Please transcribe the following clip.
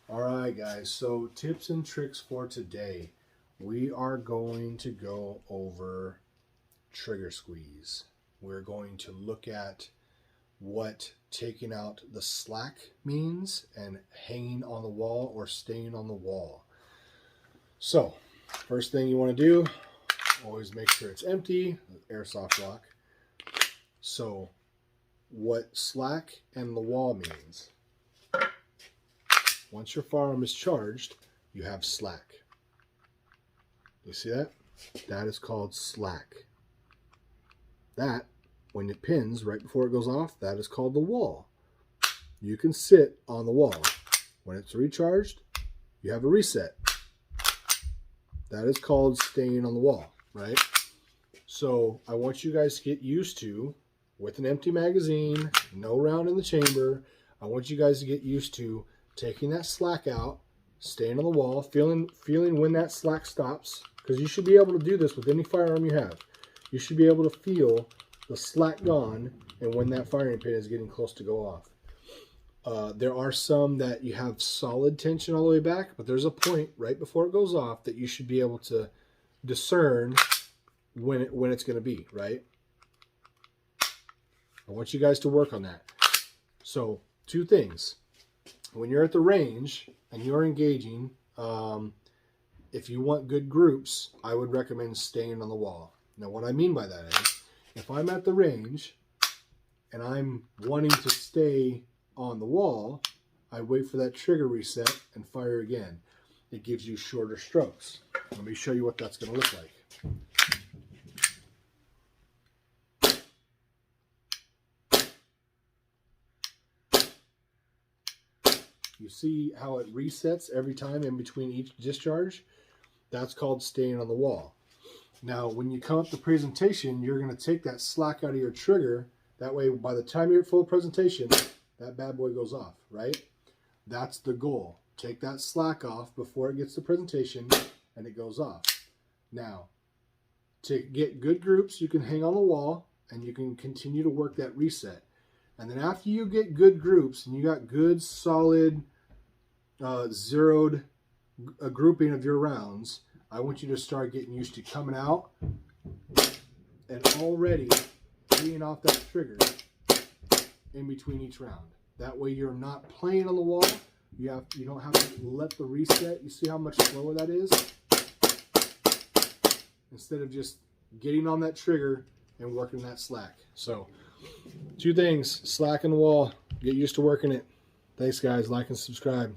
All right, guys, so tips and tricks for today. We are going to go over trigger squeeze. We're going to look at what taking out the slack means and hanging on the wall or staying on the wall. So, first thing you want to do, always make sure it's empty, airsoft lock. So, what slack and the wall means. Once your firearm is charged, you have slack. You see that? That is called slack. That, when it pins right before it goes off, that is called the wall. You can sit on the wall. When it's recharged, you have a reset. That is called staying on the wall, right? So I want you guys to get used to, with an empty magazine, no round in the chamber, I want you guys to get used to taking that slack out, staying on the wall, feeling when that slack stops, because you should be able to do this with any firearm you have. You should be able to feel the slack gone and when that firing pin is getting close to go off. There are some that you have solid tension all the way back, but there's a point right before it goes off that you should be able to discern when it's going to be, right? I want you guys to work on that. So, two things. When you're at the range and you're engaging, if you want good groups, I would recommend staying on the wall. Now, what I mean by that is, if I'm at the range and I'm wanting to stay on the wall, I wait for that trigger reset and fire again. It gives you shorter strokes. Let me show you what that's going to look like. You see how it resets every time in between each discharge? That's called staying on the wall. Now, when you come up to presentation, you're going to take that slack out of your trigger. That way, by the time you're at full presentation, that bad boy goes off, right? That's the goal. Take that slack off before it gets to presentation, and it goes off. Now, to get good groups, you can hang on the wall, and you can continue to work that reset. And then after you get good groups, and you got good, solid, zeroed grouping of your rounds, I want you to start getting used to coming out and already being off that trigger in between each round. That way you're not playing on the wall. You don't have to let the reset. You see how much slower that is? Instead of just getting on that trigger and working that slack. So, two things, slack on the wall. Get used to working it. Thanks, guys. Like and subscribe.